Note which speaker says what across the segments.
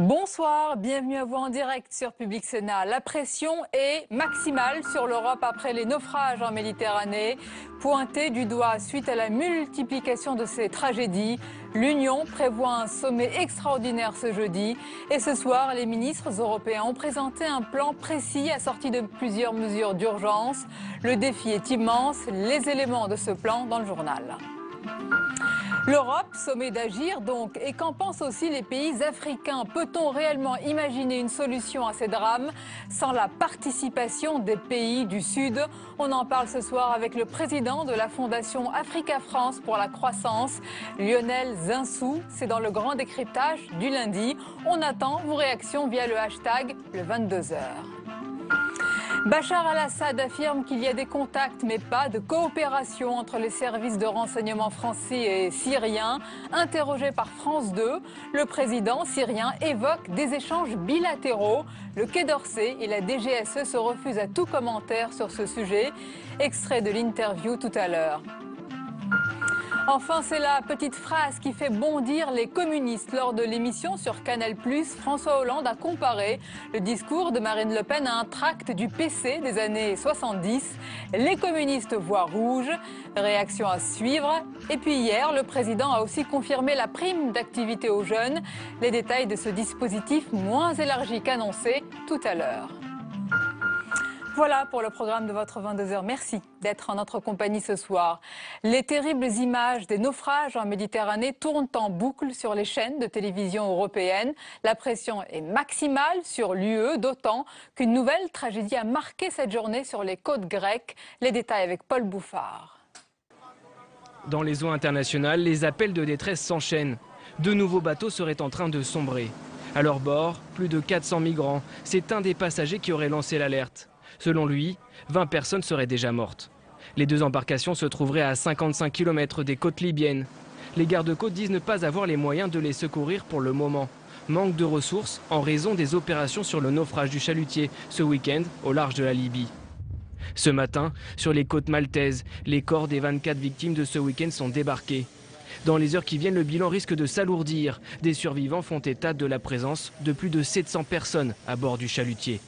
Speaker 1: Bonsoir, bienvenue à vous en direct sur Public Sénat. La pression est maximale sur l'Europe après les naufrages en Méditerranée. Pointé du doigt suite à la multiplication de ces tragédies, l'Union prévoit un sommet extraordinaire ce jeudi. Et ce soir, les ministres européens ont présenté un plan précis assorti de plusieurs mesures d'urgence. Le défi est immense, les éléments de ce plan dans le journal. L'Europe, sommet d'agir donc, et qu'en pensent aussi les pays africains? Peut-on réellement imaginer une solution à ces drames sans la participation des pays du Sud? On en parle ce soir avec le président de la Fondation Africa France pour la croissance, Lionel Zinsou. C'est dans le grand décryptage du lundi. On attend vos réactions via le hashtag le 22h. Bachar al-Assad affirme qu'il y a des contacts mais pas de coopération entre les services de renseignement français et syriens. Interrogé par France 2, le président syrien évoque des échanges bilatéraux. Le Quai d'Orsay et la DGSE se refusent à tout commentaire sur ce sujet. Extrait de l'interview tout à l'heure. Enfin, c'est la petite phrase qui fait bondir les communistes. Lors de l'émission sur Canal+, François Hollande a comparé le discours de Marine Le Pen à un tract du PC des années 70. Les communistes voient rouge. Réaction à suivre. Et puis hier, le président a aussi confirmé la prime d'activité aux jeunes. Les détails de ce dispositif moins élargi qu'annoncé tout à l'heure. Voilà pour le programme de votre 22h. Merci d'être en notre compagnie ce soir. Les terribles images des naufrages en Méditerranée tournent en boucle sur les chaînes de télévision européennes. La pression est maximale sur l'UE, d'autant qu'une nouvelle tragédie a marqué cette journée sur les côtes grecques. Les détails avec Paul Bouffard.
Speaker 2: Dans les eaux internationales, les appels de détresse s'enchaînent. De nouveaux bateaux seraient en train de sombrer. À leur bord, plus de 400 migrants. C'est un des passagers qui aurait lancé l'alerte. Selon lui, 20 personnes seraient déjà mortes. Les deux embarcations se trouveraient à 55 km des côtes libyennes. Les gardes-côtes disent ne pas avoir les moyens de les secourir pour le moment. Manque de ressources en raison des opérations sur le naufrage du chalutier ce week-end au large de la Libye. Ce matin, sur les côtes maltaises, les corps des 24 victimes de ce week-end sont débarqués. Dans les heures qui viennent, le bilan risque de s'alourdir. Des survivants font état de la présence de plus de 700 personnes à bord du chalutier.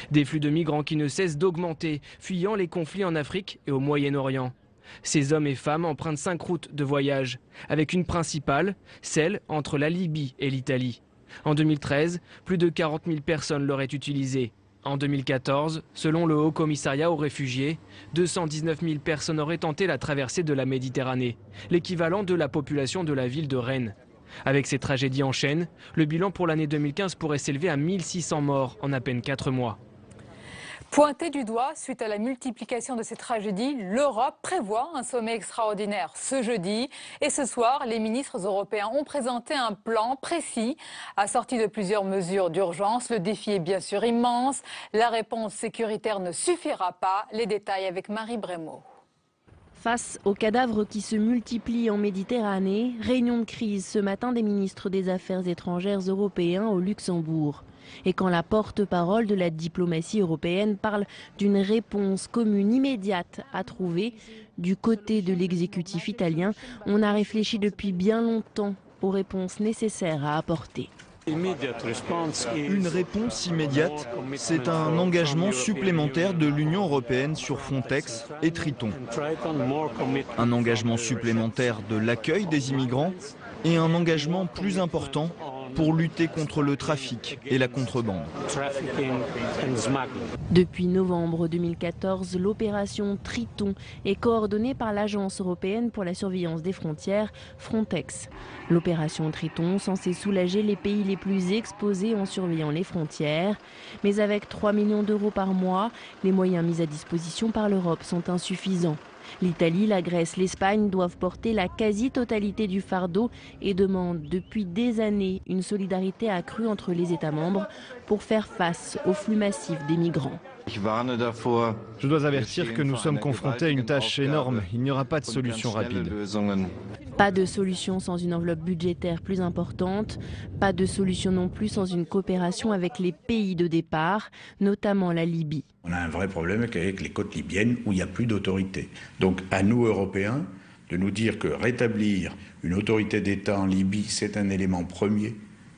Speaker 2: Des flux de migrants qui ne cessent d'augmenter, fuyant les conflits en Afrique et au Moyen-Orient. Ces hommes et femmes empruntent 5 routes de voyage, avec une principale, celle entre la Libye et l'Italie. En 2013, plus de 40 000 personnes l'auraient utilisée. En 2014, selon le Haut Commissariat aux réfugiés, 219 000 personnes auraient tenté la traversée de la Méditerranée, l'équivalent de la population de la ville de Rennes. Avec ces tragédies en chaîne, le bilan pour l'année 2015 pourrait s'élever à 1600 morts en à peine 4 mois.
Speaker 1: Pointé du doigt suite à la multiplication de ces tragédies, l'Europe prévoit un sommet extraordinaire ce jeudi. Et ce soir, les ministres européens ont présenté un plan précis assorti de plusieurs mesures d'urgence. Le défi est bien sûr immense. La réponse sécuritaire ne suffira pas. Les détails avec Marie Brémaud.
Speaker 3: Face aux cadavres qui se multiplient en Méditerranée, réunion de crise ce matin des ministres des Affaires étrangères européens au Luxembourg. Et quand la porte-parole de la diplomatie européenne parle d'une réponse commune immédiate à trouver, du côté de l'exécutif italien, on a réfléchi depuis bien longtemps aux réponses nécessaires à apporter.
Speaker 4: Une réponse immédiate, c'est un engagement supplémentaire de l'Union européenne sur Frontex et Triton. Un engagement supplémentaire de l'accueil des immigrants et un engagement plus important pour lutter contre le trafic et la contrebande.
Speaker 3: Depuis novembre 2014, l'opération Triton est coordonnée par l'Agence européenne pour la surveillance des frontières, Frontex. L'opération Triton, censée soulager les pays les plus exposés en surveillant les frontières. Mais avec 3 millions d'euros par mois, les moyens mis à disposition par l'Europe sont insuffisants. L'Italie, la Grèce, l'Espagne doivent porter la quasi-totalité du fardeau et demandent depuis des années une solidarité accrue entre les États membres pour faire face au flux massif des migrants.
Speaker 4: Je dois avertir que nous sommes confrontés à une tâche énorme. Il n'y aura pas de solution rapide.
Speaker 3: Pas de solution sans une enveloppe budgétaire plus importante, pas de solution non plus sans une coopération avec les pays de départ, notamment la Libye.
Speaker 5: On a un vrai problème avec les côtes libyennes où il n'y a plus d'autorité. Donc à nous, Européens, de nous dire que rétablir une autorité d'État en Libye, c'est un élément premier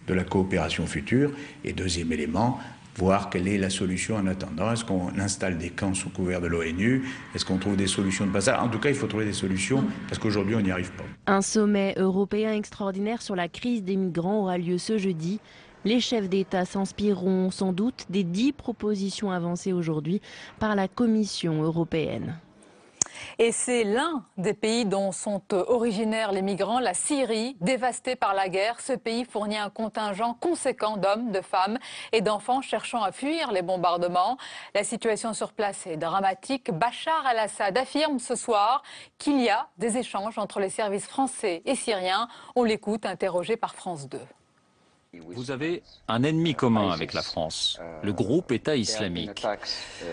Speaker 5: de la coopération future. Et deuxième élément, voir quelle est la solution en attendant. Est-ce qu'on installe des camps sous couvert de l'ONU? Est-ce qu'on trouve des solutions de passage? En tout cas, il faut trouver des solutions parce qu'aujourd'hui, on n'y arrive pas.
Speaker 3: Un sommet européen extraordinaire sur la crise des migrants aura lieu ce jeudi. Les chefs d'État s'inspireront sans doute des 10 propositions avancées aujourd'hui par la Commission européenne.
Speaker 1: Et c'est l'un des pays dont sont originaires les migrants, la Syrie, dévastée par la guerre. Ce pays fournit un contingent conséquent d'hommes, de femmes et d'enfants cherchant à fuir les bombardements. La situation sur place est dramatique. Bachar el-Assad affirme ce soir qu'il y a des échanges entre les services français et syriens. On l'écoute, interrogé par France 2.
Speaker 6: Vous avez un ennemi commun avec la France, le groupe État islamique.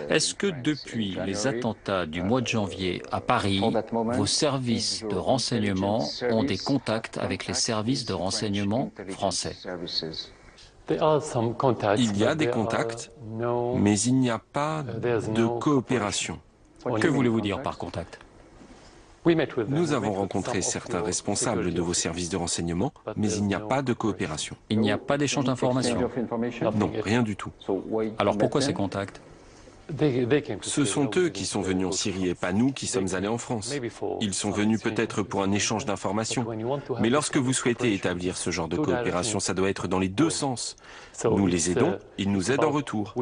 Speaker 6: Est-ce que depuis les attentats du mois de janvier à Paris, vos services de renseignement ont des contacts avec les services de renseignement français?
Speaker 7: Il y a des contacts, mais il n'y a pas de coopération.
Speaker 6: Que voulez-vous dire par contact?
Speaker 7: Nous avons rencontré certains responsables de vos services de renseignement, mais il n'y a pas de coopération.
Speaker 6: Il n'y a pas d'échange d'informations?
Speaker 7: Non, rien du tout.
Speaker 6: Alors pourquoi ces contacts?
Speaker 7: Ce sont eux qui sont venus en Syrie et pas nous qui sommes allés en France. Ils sont venus peut-être pour un échange d'informations. Mais lorsque vous souhaitez établir ce genre de coopération, ça doit être dans les deux sens. Nous les aidons, ils nous aident en retour.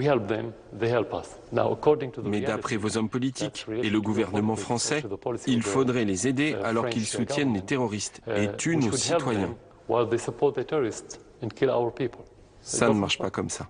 Speaker 7: Mais d'après vos hommes politiques et le gouvernement français, il faudrait les aider alors qu'ils soutiennent les terroristes et tuent nos citoyens. Ça ne marche pas comme ça.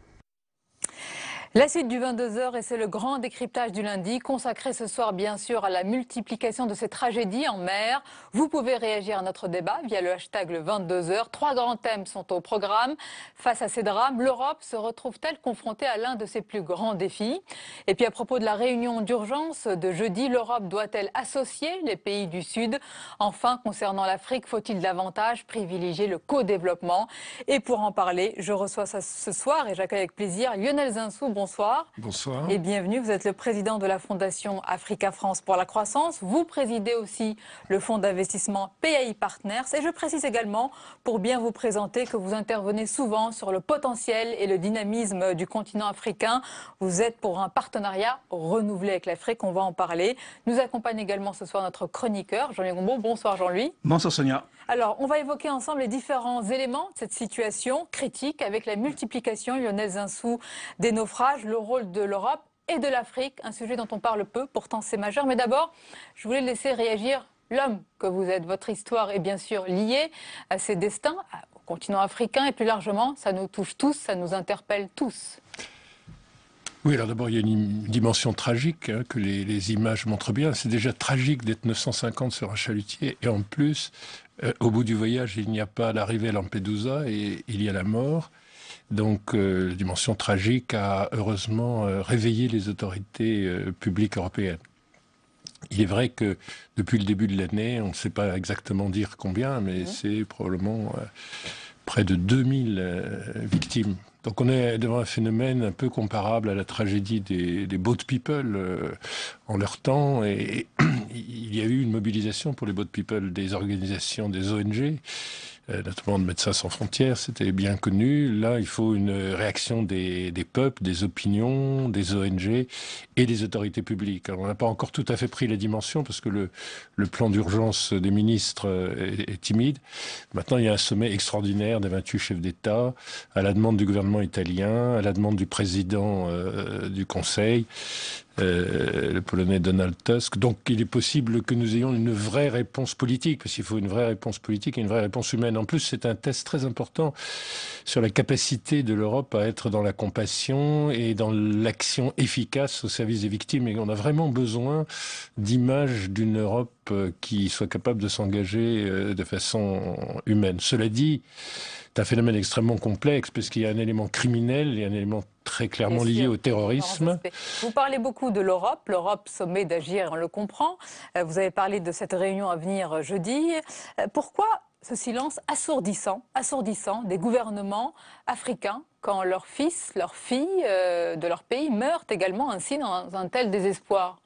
Speaker 1: La suite du 22h, et c'est le grand décryptage du lundi, consacré ce soir bien sûr à la multiplication de ces tragédies en mer. Vous pouvez réagir à notre débat via le hashtag le 22h. 3 grands thèmes sont au programme. Face à ces drames, l'Europe se retrouve-t-elle confrontée à l'un de ses plus grands défis? Et puis à propos de la réunion d'urgence de jeudi, l'Europe doit-elle associer les pays du Sud? Enfin, concernant l'Afrique, faut-il davantage privilégier le co-développement? Et pour en parler, je reçois ce soir et j'accueille avec plaisir Lionel Zinsou. Bonsoir.
Speaker 8: Bonsoir.
Speaker 1: Et bienvenue. Vous êtes le président de la Fondation Africa France pour la croissance. Vous présidez aussi le fonds d'investissement PAI Partners. Et je précise également, pour bien vous présenter, que vous intervenez souvent sur le potentiel et le dynamisme du continent africain. Vous êtes pour un partenariat renouvelé avec l'Afrique. On va en parler. Nous accompagne également ce soir notre chroniqueur, Jean-Louis Gombault. Bonsoir Jean-Louis.
Speaker 8: Bonsoir Sonia.
Speaker 1: Alors, on va évoquer ensemble les différents éléments de cette situation critique avec la multiplication, Lionel Zinsou, des naufrages, le rôle de l'Europe et de l'Afrique, un sujet dont on parle peu, pourtant c'est majeur. Mais d'abord, je voulais laisser réagir l'homme que vous êtes. Votre histoire est bien sûr liée à ces destins, au continent africain et plus largement, ça nous touche tous, ça nous interpelle tous.
Speaker 8: Oui, alors d'abord, il y a une dimension tragique que les images montrent bien. C'est déjà tragique d'être 950 sur un chalutier et en plus, au bout du voyage, il n'y a pas l'arrivée à Lampedusa et il y a la mort. Donc, la dimension tragique a heureusement réveillé les autorités publiques européennes. Il est vrai que depuis le début de l'année, on ne sait pas exactement dire combien, mais c'est probablement près de 2000 victimes. Donc on est devant un phénomène un peu comparable à la tragédie des boat people en leur temps. Et il y a eu une mobilisation pour les boat people des organisations, des ONG, notamment de Médecins sans frontières, c'était bien connu. Là, il faut une réaction des peuples, des opinions, des ONG et des autorités publiques. Alors, on n'a pas encore tout à fait pris la dimension parce que le plan d'urgence des ministres est timide. Maintenant, il y a un sommet extraordinaire des 28 chefs d'État à la demande du gouvernement italien, à la demande du président du Conseil, le Polonais Donald Tusk. Donc il est possible que nous ayons une vraie réponse politique, parce qu'il faut une vraie réponse politique et une vraie réponse humaine. En plus, c'est un test très important sur la capacité de l'Europe à être dans la compassion et dans l'action efficace au service des victimes. Et on a vraiment besoin d'images d'une Europe qui soit capable de s'engager de façon humaine. Cela dit, c'est un phénomène extrêmement complexe parce qu'il y a un élément criminel et un élément très clairement lié au terrorisme.
Speaker 1: Vous parlez beaucoup de l'Europe, l'Europe sommet d'agir, on le comprend. Vous avez parlé de cette réunion à venir jeudi. Pourquoi ce silence assourdissant des gouvernements africains quand leurs fils, leurs filles de leur pays meurent également ainsi dans un tel désespoir?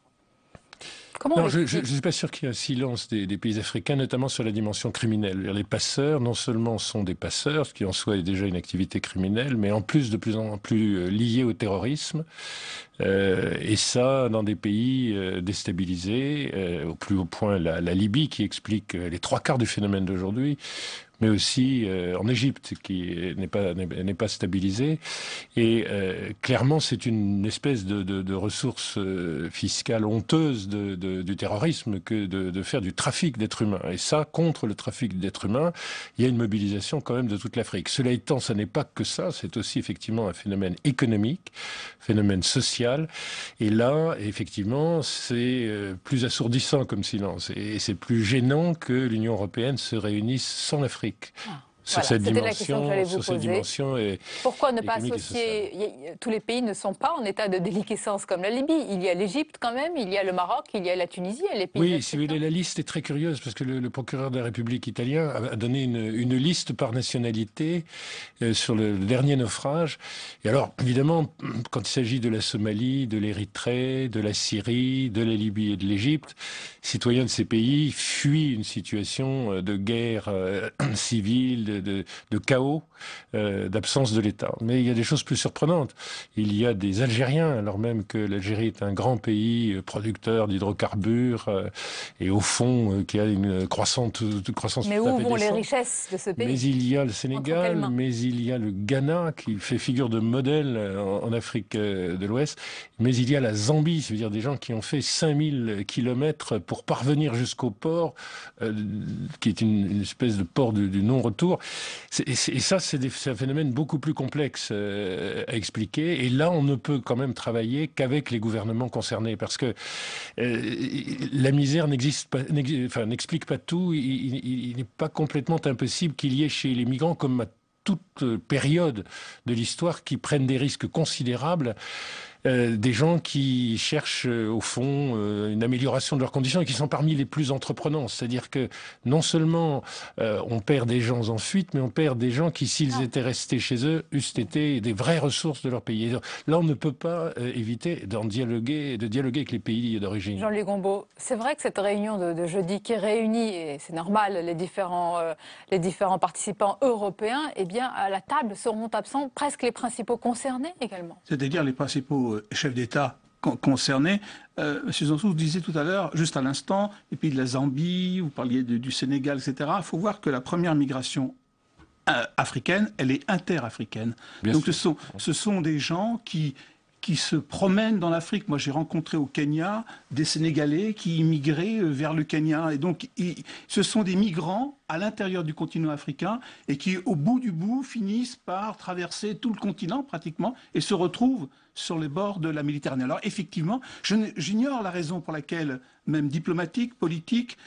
Speaker 8: Non, je ne suis pas sûr qu'il y ait un silence des pays africains, notamment sur la dimension criminelle. Les passeurs, non seulement sont des passeurs, ce qui en soi est déjà une activité criminelle, mais en plus de plus en plus liés au terrorisme. Et ça, dans des pays déstabilisés, au plus haut point la Libye, qui explique les 3/4 du phénomène d'aujourd'hui, mais aussi en Égypte, qui n'est pas stabilisée. Et clairement, c'est une espèce de ressource fiscale honteuse du terrorisme que de faire du trafic d'êtres humains. Et ça, contre le trafic d'êtres humains, il y a une mobilisation quand même de toute l'Afrique. Cela étant, ça n'est pas que ça, c'est aussi effectivement un phénomène économique, phénomène social. Et là, effectivement, c'est plus assourdissant comme silence. Et c'est plus gênant que l'Union européenne se réunisse sans l'Afrique. Sur
Speaker 1: voilà,
Speaker 8: cette
Speaker 1: dimension. Pourquoi ne pas associer? Tous les pays ne sont pas en état de déliquescence comme la Libye. Il y a l'Égypte quand même, il y a le Maroc, il y a la Tunisie, les pays.
Speaker 8: Oui, si vous voulez, la liste est très curieuse parce que le procureur de la République italien a donné une liste par nationalité sur le dernier naufrage. Et alors, évidemment, quand il s'agit de la Somalie, de l'Érythrée, de la Syrie, de la Libye et de l'Égypte, citoyens de ces pays fuient une situation de guerre civile, de chaos, d'absence de l'État. Mais il y a des choses plus surprenantes. Il y a des Algériens, alors même que l'Algérie est un grand pays producteur d'hydrocarbures et au fond qui a une croissance.
Speaker 1: Mais où vont les richesses de ce pays?
Speaker 8: Mais il y a le Sénégal, mais il y a le Ghana qui fait figure de modèle en Afrique de l'Ouest, mais il y a la Zambie, c'est-à-dire des gens qui ont fait 5000 kilomètres pour parvenir jusqu'au port, qui est une espèce de port du non-retour. Et ça, c'est un phénomène beaucoup plus complexe à expliquer. Et là, on ne peut quand même travailler qu'avec les gouvernements concernés, parce que la misère n'explique pas tout. Il n'est pas complètement impossible qu'il y ait chez les migrants, comme à toute période de l'histoire, qui prennent des risques considérables. Des gens qui cherchent au fond une amélioration de leurs conditions et qui sont parmi les plus entreprenants. C'est-à-dire que non seulement on perd des gens en fuite, mais on perd des gens qui, s'ils étaient restés chez eux, eussent été des vraies ressources de leur pays. Et là, on ne peut pas éviter de dialoguer avec les pays d'origine.
Speaker 1: Jean-Louis Gombault, c'est vrai que cette réunion de jeudi qui réunit, et c'est normal, les différents participants européens, eh bien, à la table seront absents presque les principaux concernés également.
Speaker 9: C'est-à-dire les principaux chefs d'État concernés. M. Zansou disait tout à l'heure, juste à l'instant, et puis de la Zambie, vous parliez du Sénégal, etc. Il faut voir que la première migration africaine, elle est interafricaine. Donc ce sont des gens qui se promènent dans l'Afrique. Moi, j'ai rencontré au Kenya des Sénégalais qui immigraient vers le Kenya. Et donc, ce sont des migrants à l'intérieur du continent africain et qui, au bout du bout, finissent par traverser tout le continent, pratiquement, et se retrouvent sur les bords de la Méditerranée. Alors, effectivement, j'ignore la raison pour laquelle, même diplomatique, politique,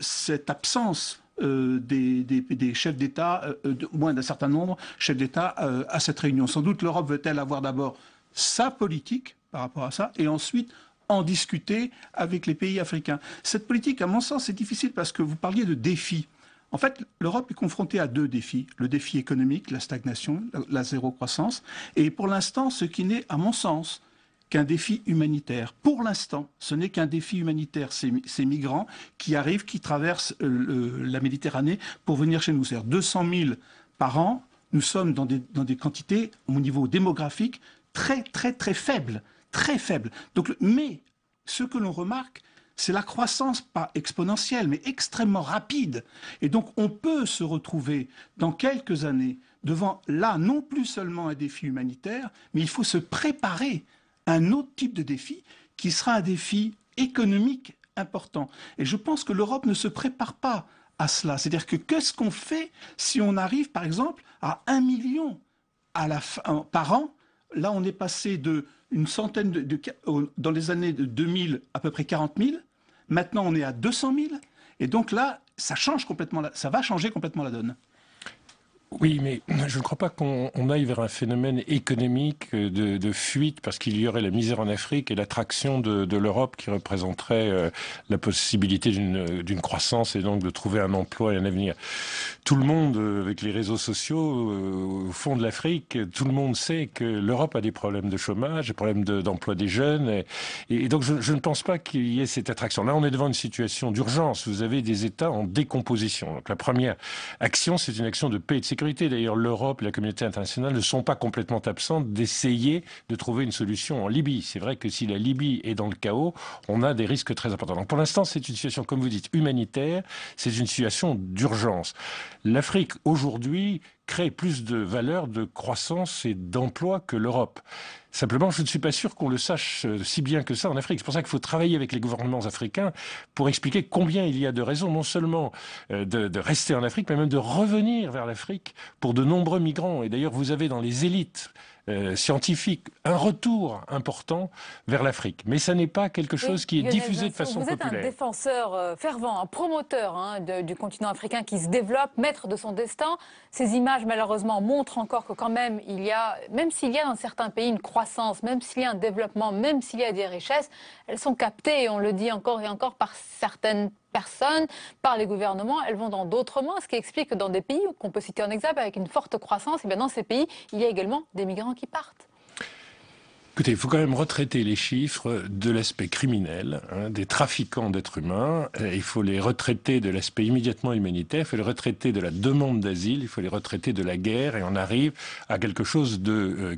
Speaker 9: cette absence des chefs d'État, au moins d'un certain nombre, chefs d'État à cette réunion. Sans doute, l'Europe veut-elle avoir d'abord sa politique par rapport à ça, et ensuite en discuter avec les pays africains. Cette politique, à mon sens, c'est difficile parce que vous parliez de défis. En fait, l'Europe est confrontée à deux défis. Le défi économique, la stagnation, la zéro croissance, et pour l'instant, ce qui n'est, à mon sens, qu'un défi humanitaire. Pour l'instant, ce n'est qu'un défi humanitaire, ces migrants qui arrivent, qui traversent la Méditerranée pour venir chez nous. C'est-à-dire 200 000 par an. Nous sommes dans des quantités, au niveau démographique, très, très, très faible, très faible. Donc, mais ce que l'on remarque, c'est la croissance, pas exponentielle, mais extrêmement rapide. Et donc, on peut se retrouver dans quelques années devant, là, non plus seulement un défi humanitaire, mais il faut se préparer à un autre type de défi qui sera un défi économique important. Et je pense que l'Europe ne se prépare pas à cela. C'est-à-dire que qu'est-ce qu'on fait si on arrive, par exemple, à 1 million par an? Là, on est passé d'une centaine dans les années de 2000, à peu près 40 000. Maintenant, on est à 200 000. Et donc là, ça va changer complètement la donne.
Speaker 8: Oui, mais je ne crois pas qu'on aille vers un phénomène économique de fuite, parce qu'il y aurait la misère en Afrique et l'attraction de l'Europe qui représenterait la possibilité d'une croissance et donc de trouver un emploi et un avenir. Tout le monde, avec les réseaux sociaux, au fond de l'Afrique, tout le monde sait que l'Europe a des problèmes de chômage, des problèmes d'emploi des jeunes, et donc je ne pense pas qu'il y ait cette attraction. Là, on est devant une situation d'urgence. Vous avez des États en décomposition. Donc la première action, c'est une action de paix et de sécurité. D'ailleurs, l'Europe et la communauté internationale ne sont pas complètement absentes d'essayer de trouver une solution en Libye. C'est vrai que si la Libye est dans le chaos, on a des risques très importants. Donc pour l'instant, c'est une situation, comme vous dites, humanitaire. C'est une situation d'urgence. L'Afrique, aujourd'hui, crée plus de valeur, de croissance et d'emploi que l'Europe. Simplement, je ne suis pas sûr qu'on le sache si bien que ça en Afrique. C'est pour ça qu'il faut travailler avec les gouvernements africains pour expliquer combien il y a de raisons, non seulement de rester en Afrique, mais même de revenir vers l'Afrique pour de nombreux migrants. Et d'ailleurs, vous avez dans les élites scientifiques un retour important vers l'Afrique. Mais ça n'est pas quelque chose qui est diffusé de façon populaire.
Speaker 1: Vous êtes un défenseur fervent, un promoteur du continent africain qui se développe, maître de son destin. Ces images, malheureusement, montrent encore que quand même, même s'il y a dans certains pays une croissance, même s'il y a un développement, même s'il y a des richesses, elles sont captées, et on le dit encore et encore, par certaines personnes, par les gouvernements. Elles vont dans d'autres mains, ce qui explique que dans des pays qu'on peut citer en exemple avec une forte croissance, et bien dans ces pays, il y a également des migrants qui partent.
Speaker 8: Écoutez, il faut quand même retraiter les chiffres de l'aspect criminel, des trafiquants d'êtres humains. Il faut les retraiter de l'aspect immédiatement humanitaire. Il faut les retraiter de la demande d'asile. Il faut les retraiter de la guerre. Et on arrive à quelque chose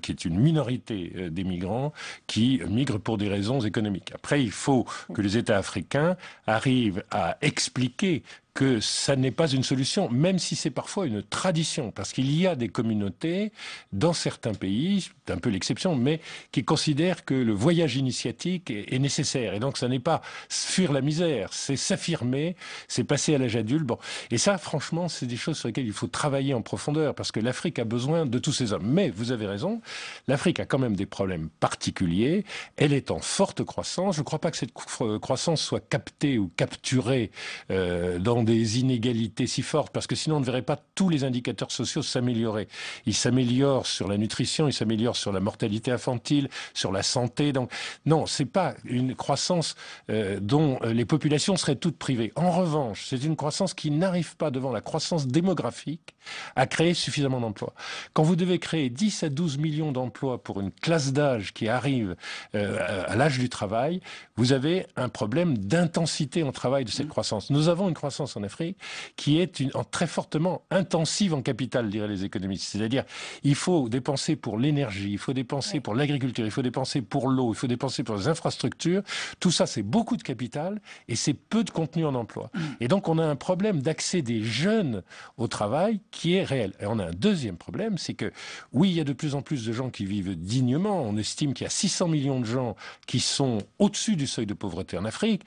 Speaker 8: qui est une minorité des migrants qui migrent pour des raisons économiques. Après, il faut que les États africains arrivent à expliquer que ça n'est pas une solution, même si c'est parfois une tradition, parce qu'il y a des communautés dans certains pays, c'est un peu l'exception, mais qui considèrent que le voyage initiatique est nécessaire. Et donc ça n'est pas fuir la misère, c'est s'affirmer, c'est passer à l'âge adulte. Bon. Et ça, franchement, c'est des choses sur lesquelles il faut travailler en profondeur, parce que l'Afrique a besoin de tous ces hommes. Mais vous avez raison, l'Afrique a quand même des problèmes particuliers, elle est en forte croissance. Je ne crois pas que cette croissance soit captée ou capturée dans des inégalités si fortes, parce que sinon on ne verrait pas tous les indicateurs sociaux s'améliorer. Ils s'améliorent sur la nutrition, ils s'améliorent sur la mortalité infantile, sur la santé. Donc non, c'est pas une croissance dont les populations seraient toutes privées. En revanche, c'est une croissance qui n'arrive pas devant la croissance démographique à créer suffisamment d'emplois. Quand vous devez créer 10 à 12 millions d'emplois pour une classe d'âge qui arrive à l'âge du travail, vous avez un problème d'intensité en travail de cette croissance. Nous avons une croissance en Afrique qui est très fortement intensive en capital, diraient les économistes. C'est-à-dire, il faut dépenser pour l'énergie, il faut dépenser pour l'agriculture, il faut dépenser pour l'eau, il faut dépenser pour les infrastructures. Tout ça, c'est beaucoup de capital et c'est peu de contenu en emploi. Et donc, on a un problème d'accès des jeunes au travail qui est réel. Et on a un deuxième problème, c'est que, oui, il y a de plus en plus de gens qui vivent dignement. On estime qu'il y a 600 millions de gens qui sont au-dessus du seuil de pauvreté en Afrique.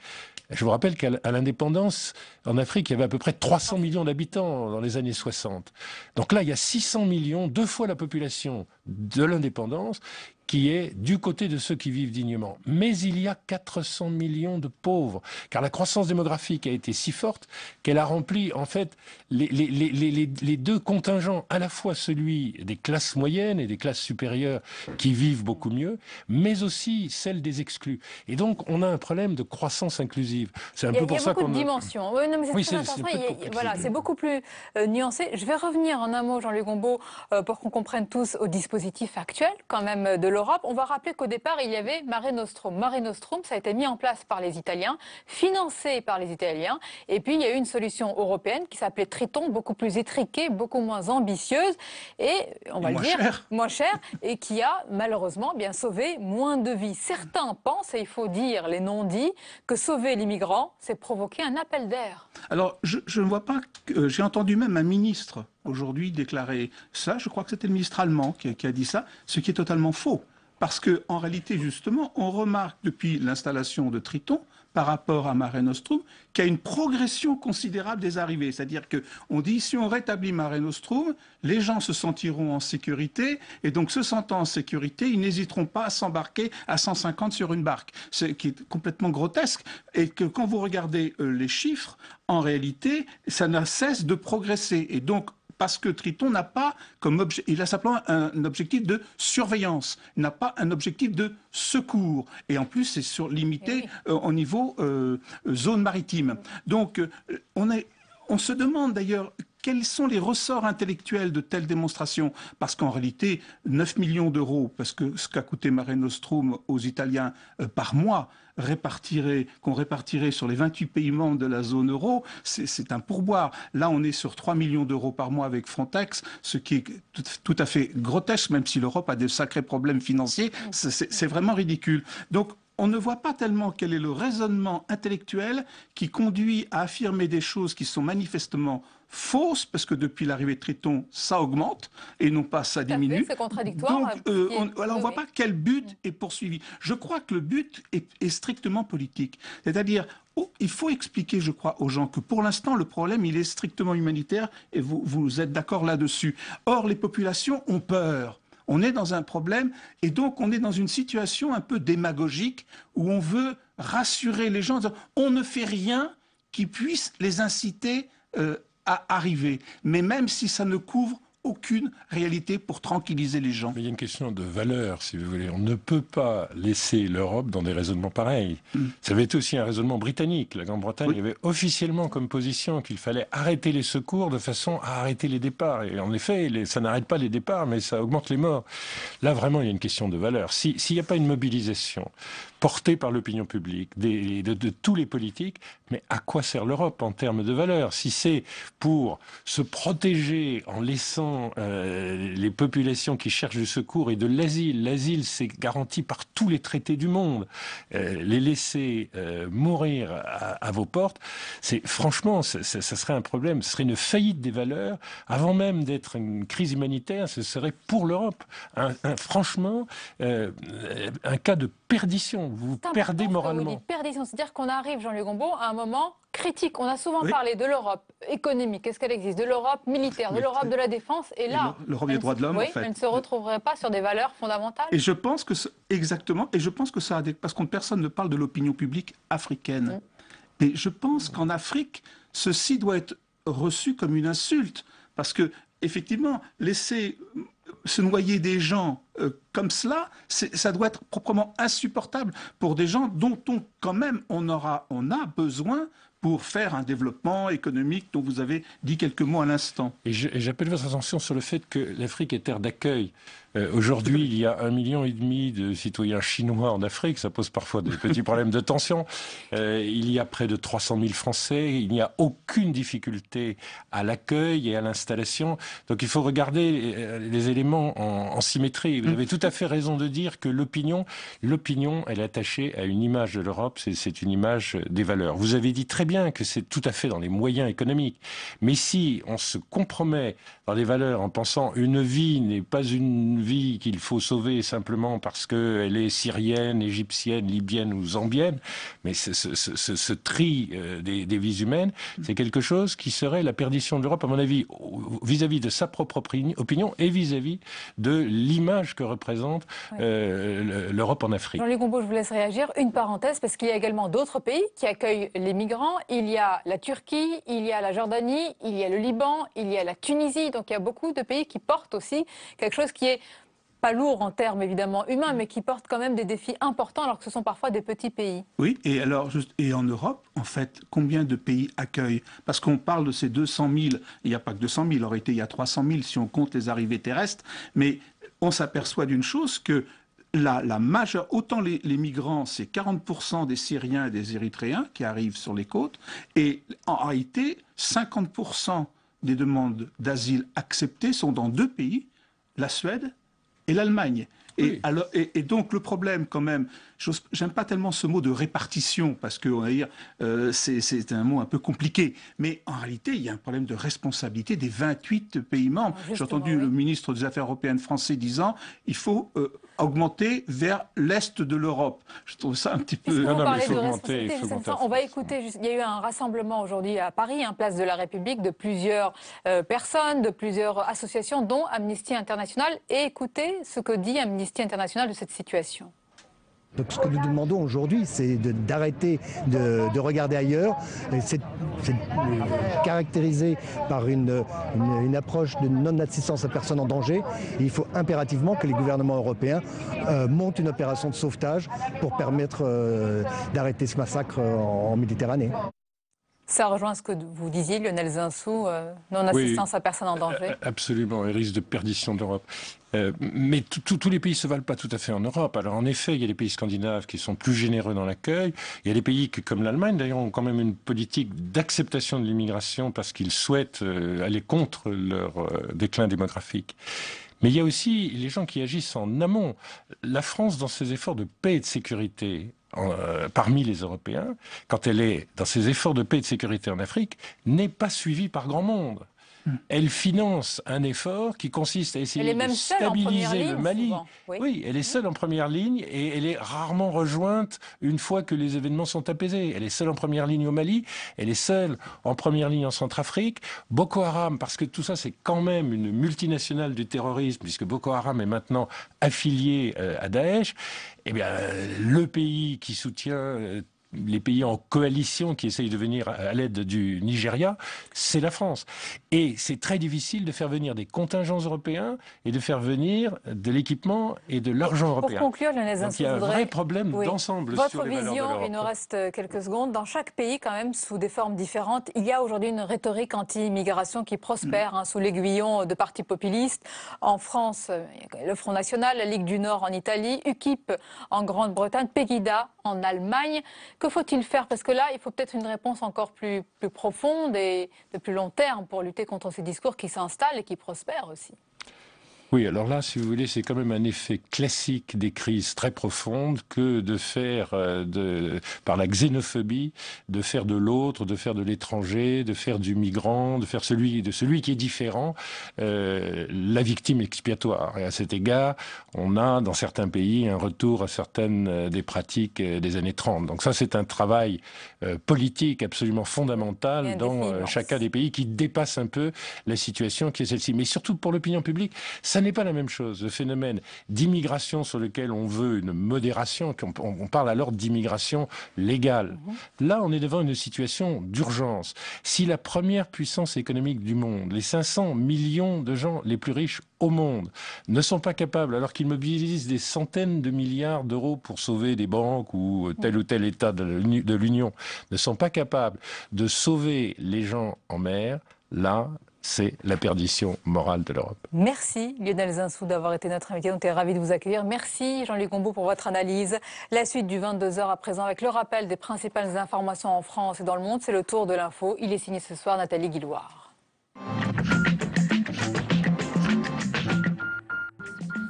Speaker 8: Je vous rappelle qu'à l'indépendance, en Afrique, il y avait à peu près 300 millions d'habitants dans les années 60. Donc là, il y a 600 millions, 2 fois la population de l'indépendance, qui est du côté de ceux qui vivent dignement. Mais il y a 400 millions de pauvres, car la croissance démographique a été si forte qu'elle a rempli, en fait, les deux contingents, à la fois celui des classes moyennes et des classes supérieures qui vivent beaucoup mieux, mais aussi celle des exclus. Et donc, on a un problème de croissance inclusive. C'est un peu pour ça qu'on...
Speaker 1: Il y a beaucoup de dimensions. Oui, non, mais c'est très intéressant. Voilà, c'est beaucoup plus nuancé. Je vais revenir en un mot, Jean-Luc Gombault, pour qu'on comprenne tous au dispositif actuel, quand même, de l'Europe. On va rappeler qu'au départ, il y avait Mare Nostrum. Mare Nostrum, ça a été mis en place par les Italiens, financé par les Italiens. Et puis, il y a eu une solution européenne qui s'appelait Triton, beaucoup plus étriquée, beaucoup moins ambitieuse. Et, on va le dire, moins cher. Et qui a, malheureusement, bien sauvé moins de vies. Certains pensent, et il faut dire les non-dits, que sauver les migrants, c'est provoquer un appel d'air.
Speaker 9: Alors, je ne vois pas... J'ai entendu même un ministre aujourd'hui déclarer ça. Je crois que c'était le ministre allemand qui a dit ça, ce qui est totalement faux. Parce qu'en réalité, justement, on remarque depuis l'installation de Triton, par rapport à Mare Nostrum, qu'il y a une progression considérable des arrivées. C'est-à-dire qu'on dit, si on rétablit Mare Nostrum, les gens se sentiront en sécurité, et donc se sentant en sécurité, ils n'hésiteront pas à s'embarquer à 150 sur une barque. Ce qui est complètement grotesque, et que quand vous regardez les chiffres, en réalité, ça n'a cesse de progresser. Et donc, parce que Triton n'a pas comme objectif, il a simplement un objectif de surveillance, il n'a pas un objectif de secours. Et en plus, c'est limité au niveau zone maritime. Donc, on se demande d'ailleurs quels sont les ressorts intellectuels de telles démonstrations. Parce qu'en réalité, 9 millions d'euros, parce que ce qu'a coûté Mare Nostrum aux Italiens par mois, qu'on répartirait sur les 28 pays membres de la zone euro, c'est un pourboire. Là, on est sur 3 millions d'euros par mois avec Frontex, ce qui est tout à fait grotesque, même si l'Europe a de sacrés problèmes financiers. C'est vraiment ridicule. Donc, on ne voit pas tellement quel est le raisonnement intellectuel qui conduit à affirmer des choses qui sont manifestement fausses, parce que depuis l'arrivée de Triton, ça augmente, et non pas ça diminue.
Speaker 1: C'est contradictoire.
Speaker 9: Donc, on ne voit pas quel but est poursuivi. Je crois que le but est strictement politique. C'est-à-dire, il faut expliquer, je crois, aux gens que pour l'instant, le problème, il est strictement humanitaire, et vous êtes d'accord là-dessus. Or, les populations ont peur. On est dans un problème et donc on est dans une situation un peu démagogique où on veut rassurer les gens en disant on ne fait rien qui puisse les inciter à arriver. Mais même si ça ne couvre aucune réalité pour tranquilliser les gens.
Speaker 8: Mais il y a une question de valeur, si vous voulez. On ne peut pas laisser l'Europe dans des raisonnements pareils. Ça avait été aussi un raisonnement britannique. La Grande-Bretagne avait officiellement comme position qu'il fallait arrêter les secours de façon à arrêter les départs. Et en effet, ça n'arrête pas les départs, mais ça augmente les morts. Là, vraiment, il y a une question de valeur. S'il n'y a pas une mobilisation portée par l'opinion publique, de tous les politiques, mais à quoi sert l'Europe en termes de valeur? Si c'est pour se protéger en laissant les populations qui cherchent du secours et de l'asile. L'asile, c'est garanti par tous les traités du monde. Les laisser mourir à vos portes, franchement, ça serait un problème. Ce serait une faillite des valeurs. Avant même d'être une crise humanitaire, ce serait pour l'Europe. Franchement, un cas de perdition. Vous perdez moralement.
Speaker 1: Perdition, c'est-à-dire qu'on arrive, Jean-Luc Gombault, à un moment critique. On a souvent parlé de l'Europe économique, est-ce qu'elle existe, de l'Europe militaire, de l'Europe de la défense, et là,
Speaker 9: l'Europe des droits de l'homme, en fait.
Speaker 1: Elle ne se retrouverait pas sur des valeurs fondamentales.
Speaker 9: Et je pense que exactement, et je pense que ça a parce que personne ne parle de l'opinion publique africaine. Mais je pense qu'en Afrique, ceci doit être reçu comme une insulte, parce que effectivement, laisser se noyer des gens comme cela, ça doit être proprement insupportable pour des gens dont quand même on a besoin pour faire un développement économique dont vous avez dit quelques mots à l'instant.
Speaker 8: Et j'appelle votre attention sur le fait que l'Afrique est terre d'accueil. Aujourd'hui, il y a 1,5 million de citoyens chinois en Afrique. Ça pose parfois des petits problèmes de tension. Il y a près de 300 000 Français. Il n'y a aucune difficulté à l'accueil et à l'installation. Donc il faut regarder les éléments en symétrie. Vous avez tout à fait raison de dire que l'opinion, elle est attachée à une image de l'Europe. C'est une image des valeurs. Vous avez dit très bien que c'est tout à fait dans les moyens économiques. Mais si on se compromet dans les valeurs en pensant une vie n'est pas une vie qu'il faut sauver simplement parce qu'elle est syrienne, égyptienne, libyenne ou zambienne, mais ce tri des vies humaines, c'est quelque chose qui serait la perdition de l'Europe, à mon avis, vis-à-vis de sa propre opinion et vis-à-vis de l'image que représente l'Europe en Afrique.
Speaker 1: Jean-Luc Gombault, je vous laisse réagir. Une parenthèse, parce qu'il y a également d'autres pays qui accueillent les migrants. Il y a la Turquie, il y a la Jordanie, il y a le Liban, il y a la Tunisie. Donc il y a beaucoup de pays qui portent aussi quelque chose qui est pas lourd en termes évidemment humains, mais qui portent quand même des défis importants alors que ce sont parfois des petits pays. Oui,
Speaker 9: et alors, et en Europe, en fait, combien de pays accueillent? Parce qu'on parle de ces 200 000, il n'y a pas que 200 000, en réalité il y a 300 000 si on compte les arrivées terrestres, mais on s'aperçoit d'une chose que la majeure, autant les migrants, c'est 40% des Syriens et des Érythréens qui arrivent sur les côtes, et en réalité, 50% des demandes d'asile acceptées sont dans deux pays, la Suède et l'Allemagne.
Speaker 8: Oui.
Speaker 9: Et donc le problème quand même, j'aime pas tellement ce mot de répartition parce que on va dire c'est un mot un peu compliqué, mais en réalité il y a un problème de responsabilité des 28 pays membres. J'ai entendu le ministre des Affaires européennes français disant il faut augmenter vers l'est de l'Europe. Je trouve ça un petit peu...
Speaker 1: On va écouter, il y a eu un rassemblement aujourd'hui à Paris, place de la République, de plusieurs personnes, de plusieurs associations, dont Amnesty International, et écoutez ce que dit Amnesty International de cette situation.
Speaker 10: Donc ce que nous demandons aujourd'hui, c'est d'arrêter de regarder ailleurs. C'est caractérisé par une approche de non-assistance à personne en danger. Et il faut impérativement que les gouvernements européens montent une opération de sauvetage pour permettre d'arrêter ce massacre en Méditerranée.
Speaker 1: Ça rejoint ce que vous disiez, Lionel Zinsou, non-assistance à personne en danger.
Speaker 8: Absolument, et risque de perdition de l'Europe. Mais tous les pays ne se valent pas tout à fait en Europe. Alors en effet, il y a les pays scandinaves qui sont plus généreux dans l'accueil. Il y a des pays qui, comme l'Allemagne, d'ailleurs, ont quand même une politique d'acceptation de l'immigration parce qu'ils souhaitent aller contre leur déclin démographique. Mais il y a aussi les gens qui agissent en amont. La France, dans ses efforts de paix et de sécurité, parmi les Européens, quand elle est dans ses efforts de paix et de sécurité en Afrique, n'est pas suivie par grand monde. Elle finance un effort qui consiste à essayer de stabiliser le Mali. Oui, elle est seule en première ligne et elle est rarement rejointe une fois que les événements sont apaisés. Elle est seule en première ligne au Mali, elle est seule en première ligne en Centrafrique. Boko Haram, parce que tout ça c'est quand même une multinationale du terrorisme, puisque Boko Haram est maintenant affilié à Daesh, eh bien le pays qui soutient les pays en coalition qui essayent de venir à l'aide du Nigeria, c'est la France. Et c'est très difficile de faire venir des contingents européens et de faire venir de l'équipement et de l'argent européen.
Speaker 1: Pour conclure, Lionel Zinsou,
Speaker 8: il y a un vrai problème d'ensemble sur les valeurs de l'Europe.
Speaker 1: Votre vision, il nous reste quelques secondes. Dans chaque pays, quand même, sous des formes différentes, il y a aujourd'hui une rhétorique anti-immigration qui prospère sous l'aiguillon de partis populistes. En France, le Front National, la Ligue du Nord en Italie, UKIP en Grande-Bretagne, Pegida en Allemagne. Que faut-il faire? Parce que là, il faut peut-être une réponse encore plus profonde et de plus long terme pour lutter contre ces discours qui s'installent et qui prospèrent aussi.
Speaker 8: Oui, alors là, si vous voulez, c'est quand même un effet classique des crises très profondes que de faire, par la xénophobie, de faire de l'autre, de faire de l'étranger, de faire du migrant, de faire de celui qui est différent, la victime expiatoire. Et à cet égard, on a dans certains pays un retour à certaines des pratiques des années 30. Donc ça, c'est un travail politique absolument fondamental dans chacun des pays qui dépasse un peu la situation qui est celle-ci. Mais surtout pour l'opinion publique, ça n'est pas la même chose. Le phénomène d'immigration sur lequel on veut une modération, on parle alors d'immigration légale. Là, on est devant une situation d'urgence. Si la première puissance économique du monde, les 500 millions de gens les plus riches au monde, ne sont pas capables, alors qu'ils mobilisent des centaines de milliards d'euros pour sauver des banques ou tel État de l'Union, ne sont pas capables de sauver les gens en mer, là, c'est la perdition morale de l'Europe.
Speaker 1: Merci Lionel Zinsou d'avoir été notre invité. On était ravis de vous accueillir. Merci Jean-Luc Gombault pour votre analyse. La suite du 22h à présent avec le rappel des principales informations en France et dans le monde. C'est le tour de l'info. Il est signé ce soir Nathalie Guillouard.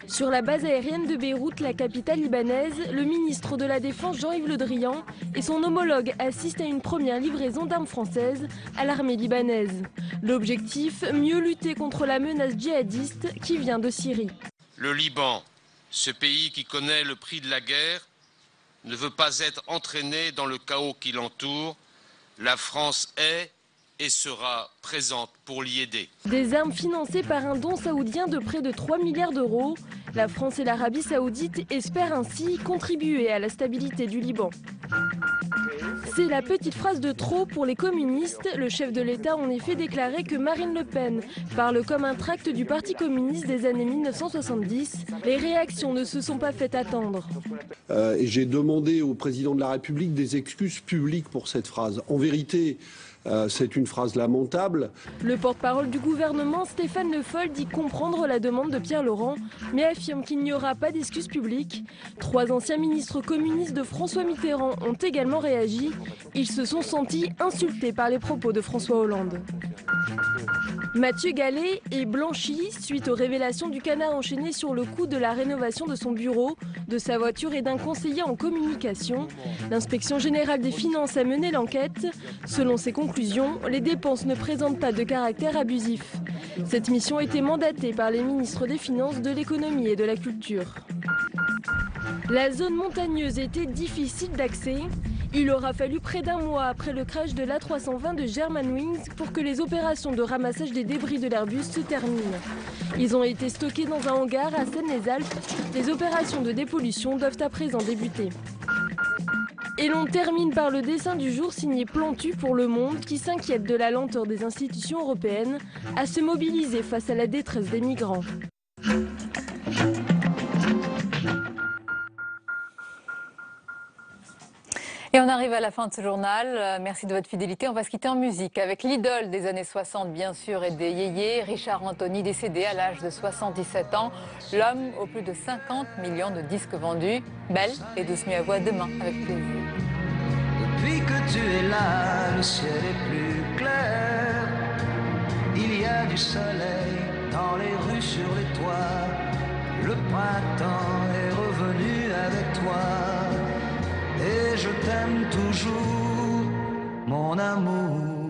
Speaker 11: Sur la base aérienne de Beyrouth, la capitale libanaise, le ministre de la Défense Jean-Yves Le Drian et son homologue assistent à une première livraison d'armes françaises à l'armée libanaise. L'objectif, mieux lutter contre la menace djihadiste qui vient de Syrie.
Speaker 12: Le Liban, ce pays qui connaît le prix de la guerre, ne veut pas être entraîné dans le chaos qui l'entoure. La France est et sera présente pour l'y aider.
Speaker 11: Des armes financées par un don saoudien de près de 3 milliards d'euros. La France et l'Arabie saoudite espèrent ainsi contribuer à la stabilité du Liban. C'est la petite phrase de trop pour les communistes. Le chef de l'État a en effet déclaré que Marine Le Pen parle comme un tract du Parti communiste des années 1970. Les réactions ne se sont pas fait attendre.
Speaker 13: J'ai demandé au président de la République des excuses publiques pour cette phrase. En vérité, c'est une phrase lamentable.
Speaker 11: Le porte-parole du gouvernement, Stéphane Le Foll, dit comprendre la demande de Pierre Laurent, mais affirme qu'il n'y aura pas d'excuses publiques. 3 anciens ministres communistes de François Mitterrand ont également réagi. Ils se sont sentis insultés par les propos de François Hollande. Mathieu Gallet est blanchi suite aux révélations du Canard enchaîné sur le coût de la rénovation de son bureau, de sa voiture et d'un conseiller en communication. L'inspection générale des finances a mené l'enquête. Selon ses conclusions, les dépenses ne présentent pas de caractère abusif. Cette mission était mandatée par les ministres des Finances, de l'Économie et de la Culture. La zone montagneuse était difficile d'accès. Il aura fallu près d'un mois après le crash de l'A320 de Germanwings pour que les opérations de ramassage des débris de l'Airbus se terminent. Ils ont été stockés dans un hangar à Seine-les-Alpes. Les opérations de dépollution doivent à présent débuter. Et l'on termine par le dessin du jour signé Plantu pour Le Monde qui s'inquiète de la lenteur des institutions européennes à se mobiliser face à la détresse des migrants.
Speaker 1: Et on arrive à la fin de ce journal. Merci de votre fidélité. On va se quitter en musique avec l'idole des années 60, bien sûr, et des yéyés, Richard Anthony, décédé à l'âge de 77 ans. L'homme aux plus de 50 millions de disques vendus. Belle et douce nuit à vous, à demain, avec plaisir.
Speaker 14: Depuis que tu es là, le ciel est plus clair. Il y a du soleil dans les rues, sur les toits. Le printemps est revenu avec toi. Et je t'aime toujours, mon amour.